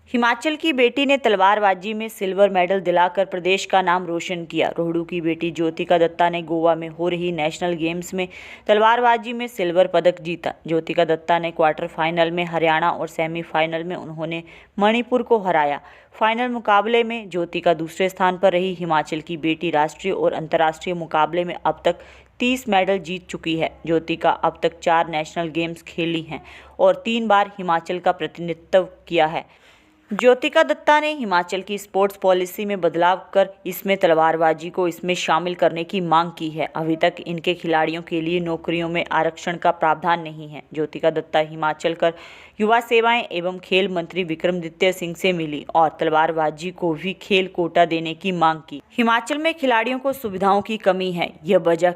हिमाचल की बेटी ने तलवारबाजी में सिल्वर मेडल दिलाकर प्रदेश का नाम रोशन किया। रोहडू की बेटी ज्योतिका दत्ता ने गोवा में हो रही नेशनल गेम्स में तलवारबाजी में सिल्वर पदक जीता। ज्योतिका दत्ता ने क्वार्टर फाइनल में हरियाणा और सेमीफाइनल में उन्होंने मणिपुर को हराया। फाइनल मुकाबले में ज्योतिका दूसरे स्थान पर रही। हिमाचल की बेटी राष्ट्रीय और अंतर्राष्ट्रीय मुकाबले में अब तक 30 मेडल जीत चुकी है। ज्योतिका अब तक 4 नेशनल गेम्स खेली हैं और 3 बार हिमाचल का प्रतिनिधित्व किया है। ज्योतिका दत्ता ने हिमाचल की स्पोर्ट्स पॉलिसी में बदलाव कर इसमें तलवारबाजी को इसमें शामिल करने की मांग की है। अभी तक इनके खिलाड़ियों के लिए नौकरियों में आरक्षण का प्रावधान नहीं है। ज्योतिका दत्ता हिमाचल कर युवा सेवाएं एवं खेल मंत्री विक्रमादित्य सिंह से मिली और तलवारबाजी को भी खेल कोटा देने की मांग की। हिमाचल में खिलाड़ियों को सुविधाओं की कमी है। यह वजह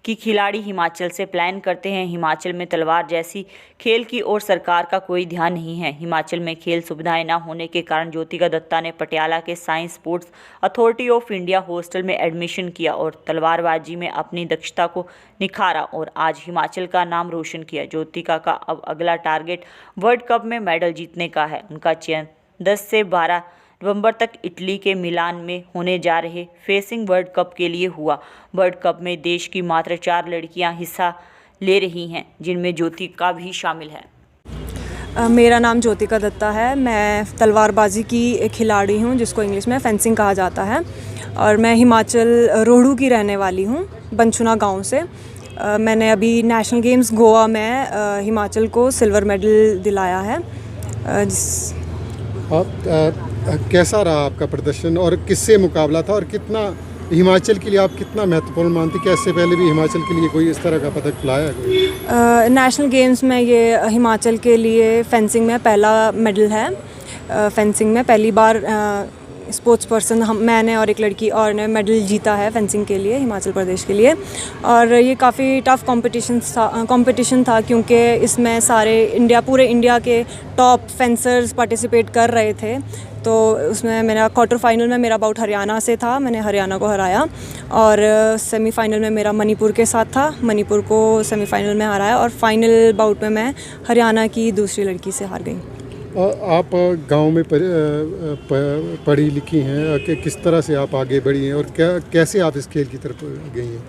कि खिलाड़ी हिमाचल से प्लान करते हैं। हिमाचल में तलवार जैसी खेल की ओर सरकार का कोई ध्यान नहीं है। हिमाचल में खेल सुविधाएं न होने के कारण ज्योतिका दत्ता ने पटियाला के science sports authority of India hostel में एडमिशन किया और तलवारबाजी में अपनी दक्षता को निखारा और आज हिमाचल का नाम रोशन किया। ज्योतिका का अब अगला टारगेट वर्ल्ड कप में मेडल जीतने का है। उनका चयन 10 से 12 नवंबर तक इटली के मिलान में होने जा रहे फेसिंग वर्ल्ड कप के लिए हुआ। वर्ल्ड कप में देश की मात्र 4 लड़कियां हिस्सा ले रही हैं, जिनमें ज्योतिका भी शामिल है। मेरा नाम ज्योतिका दत्ता है। मैं तलवारबाजी की एक खिलाड़ी हूं, जिसको इंग्लिश में फेंसिंग कहा जाता है, और मैं हिमाचल रोहडू की रहने वाली हूं, बनचुना गांव से। मैंने अभी नेशनल गेम्स गोवा में हिमाचल को सिल्वर मेडल दिलाया है। कैसा रहा आपका प्रदर्शन और किससे मुकाबला था और कितना हिमाचल के लिए आप कितना महत्वपूर्ण मानती? क्या इससे पहले भी हिमाचल के लिए कोई इस तरह का पदक लाया है? नेशनल गेम्स में ये हिमाचल के लिए फेंसिंग में पहला मेडल है। फेंसिंग में पहली बार स्पोर्ट्स पर्सन मैंने और एक लड़की और ने मेडल जीता है फेंसिंग के लिए, हिमाचल प्रदेश के लिए। और ये काफ़ी टफ कंपटीशन था क्योंकि इसमें पूरे इंडिया के टॉप फेंसर्स पार्टिसिपेट कर रहे थे। तो उसमें मेरा क्वार्टर फाइनल में मेरा बाउट हरियाणा से था, मैंने हरियाणा को हराया। और सेमीफाइनल में मेरा मणिपुर के साथ था, मणिपुर को सेमीफाइनल में हराया। और फाइनल बाउट में मैं हरियाणा की दूसरी लड़की से हार गई। आप गांव में पढ़ी लिखी हैं, कि किस तरह से आप आगे बढ़ी हैं और कैसे आप इस खेल की तरफ गई हैं?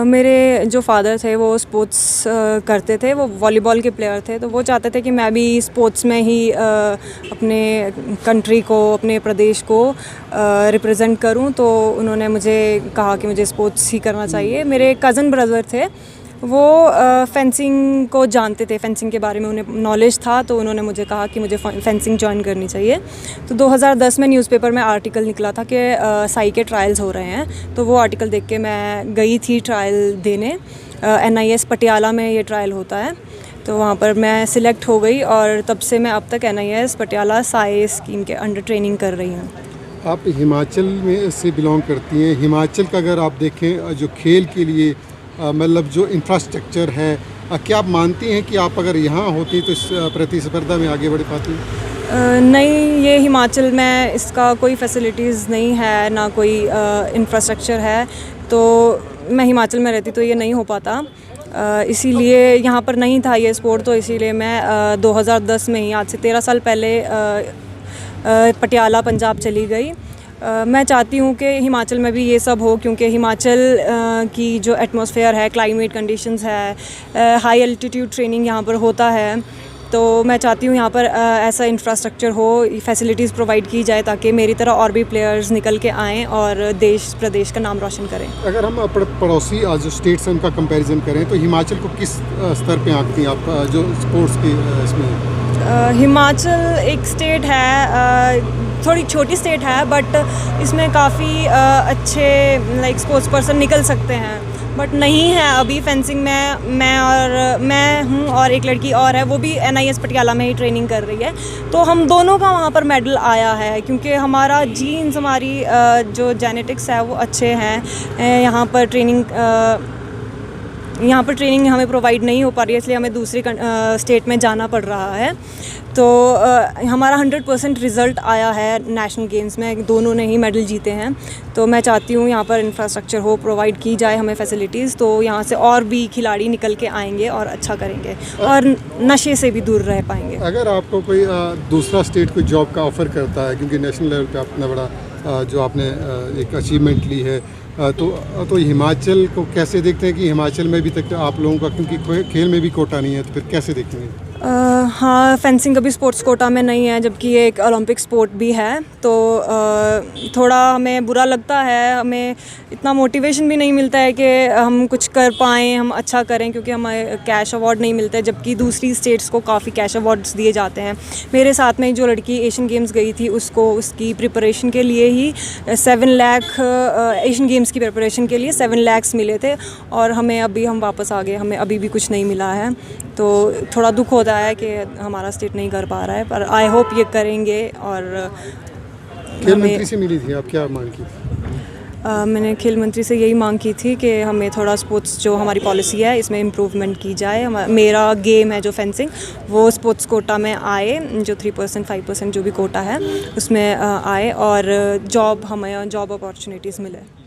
मेरे जो फादर थे वो स्पोर्ट्स करते थे, वो वॉलीबॉल के प्लेयर थे। तो वो चाहते थे कि मैं भी स्पोर्ट्स में ही अपने कंट्री को, अपने प्रदेश को रिप्रेजेंट करूं। तो उन्होंने मुझे कहा कि मुझे स्पोर्ट्स ही करना चाहिए। मेरे कज़न ब्रदर थे, वो फेंसिंग को जानते थे, फेंसिंग के बारे में उन्हें नॉलेज था। तो उन्होंने मुझे कहा कि मुझे फेंसिंग ज्वाइन करनी चाहिए। तो 2010 में न्यूज़पेपर में आर्टिकल निकला था कि साई के ट्रायल्स हो रहे हैं। तो वो आर्टिकल देख के मैं गई थी ट्रायल देने। NIS पटियाला में ये ट्रायल होता है, तो वहाँ पर मैं सिलेक्ट हो गई और तब से मैं अब तक NIS पटियाला साई स्कीम के अंडर ट्रेनिंग कर रही हूँ। आप हिमाचल में से बिलोंग करती हैं। हिमाचल का अगर आप देखें जो खेल के लिए मतलब जो इंफ्रास्ट्रक्चर है, क्या आप मानती हैं कि आप अगर यहाँ होती तो इस प्रतिस्पर्धा में आगे बढ़ पाती? नहीं, ये हिमाचल में इसका कोई फैसिलिटीज़ नहीं है, ना कोई इंफ्रास्ट्रक्चर है। तो मैं हिमाचल में रहती तो ये नहीं हो पाता। इसीलिए यहाँ पर नहीं था ये स्पोर्ट, तो इसीलिए मैं 2010 में ही, आज से 13 साल पहले पटियाला पंजाब चली गई। मैं चाहती हूँ कि हिमाचल में भी ये सब हो, क्योंकि हिमाचल की जो एटमॉस्फेयर है, क्लाइमेट कंडीशंस है, हाई एल्टीट्यूड ट्रेनिंग यहाँ पर होता है। तो मैं चाहती हूँ यहाँ पर ऐसा इंफ्रास्ट्रक्चर हो, फैसिलिटीज़ प्रोवाइड की जाए, ताकि मेरी तरह और भी प्लेयर्स निकल के आएँ और देश प्रदेश का नाम रोशन करें। अगर हम पड़ोसी जो स्टेट्स हैं उनका कंपैरिजन करें तो हिमाचल को किस स्तर पे आंकती हैं आप जो स्पोर्ट्स के इसमें? हिमाचल एक स्टेट है, थोड़ी छोटी स्टेट है, बट इसमें काफ़ी अच्छे स्पोर्ट्स पर्सन निकल सकते हैं। बट नहीं है अभी फेंसिंग में। मैं हूँ और एक लड़की और है, वो भी NIS पटियाला में ही ट्रेनिंग कर रही है। तो हम दोनों का वहाँ पर मेडल आया है, क्योंकि हमारा जीन्स, हमारी जो जेनेटिक्स है वो अच्छे हैं। यहाँ पर ट्रेनिंग यहाँ पर ट्रेनिंग हमें प्रोवाइड नहीं हो पा रही है, इसलिए हमें दूसरी स्टेट में जाना पड़ रहा है। तो हमारा 100% रिज़ल्ट आया है नेशनल गेम्स में, दोनों ने ही मेडल जीते हैं। तो मैं चाहती हूँ यहाँ पर इंफ्रास्ट्रक्चर हो, प्रोवाइड की जाए हमें फैसिलिटीज़, तो यहाँ से और भी खिलाड़ी निकल के आएंगे और अच्छा करेंगे और नशे से भी दूर रह पाएंगे। अगर आपको कोई दूसरा स्टेट कोई जॉब का ऑफ़र करता है, क्योंकि नेशनल लेवल पे इतना बड़ा जो आपने एक अचीवमेंट ली है, तो हिमाचल को कैसे देखते हैं कि हिमाचल में भी तक आप लोगों का, क्योंकि खेल में भी कोटा नहीं है, तो फिर कैसे देखेंगे? हाँ, फेंसिंग अभी स्पोर्ट्स कोटा में नहीं है, जबकि ये एक ओलंपिक स्पोर्ट भी है। तो थोड़ा हमें बुरा लगता है, हमें इतना मोटिवेशन भी नहीं मिलता है कि हम कुछ कर पाएँ, हम अच्छा करें, क्योंकि हमें कैश अवार्ड नहीं मिलता है, जबकि दूसरी स्टेट्स को काफ़ी कैश अवार्ड्स दिए जाते हैं। मेरे साथ में जो लड़की एशियन गेम्स गई थी, उसको उसकी प्रिपरेशन के लिए ही 7 लाख, एशियन गेम्स की प्रिपरेशन के लिए 7 लाख मिले थे, और हम वापस आ गए, हमें अभी भी कुछ नहीं मिला है। तो थोड़ा दुख होता है कि हमारा स्टेट नहीं कर पा रहा है, पर आई होप ये करेंगे। और खेल मंत्री से मिली थी, आप क्या मांग की? मैंने खेल मंत्री से यही मांग की थी कि हमें थोड़ा स्पोर्ट्स, जो हमारी पॉलिसी है, इसमें इम्प्रूवमेंट की जाए। मेरा गेम है जो फेंसिंग, वो स्पोर्ट्स कोटा में आए, जो 3% 5% जो भी कोटा है उसमें आए, और हमें जॉब अपॉर्चुनिटीज़ मिले।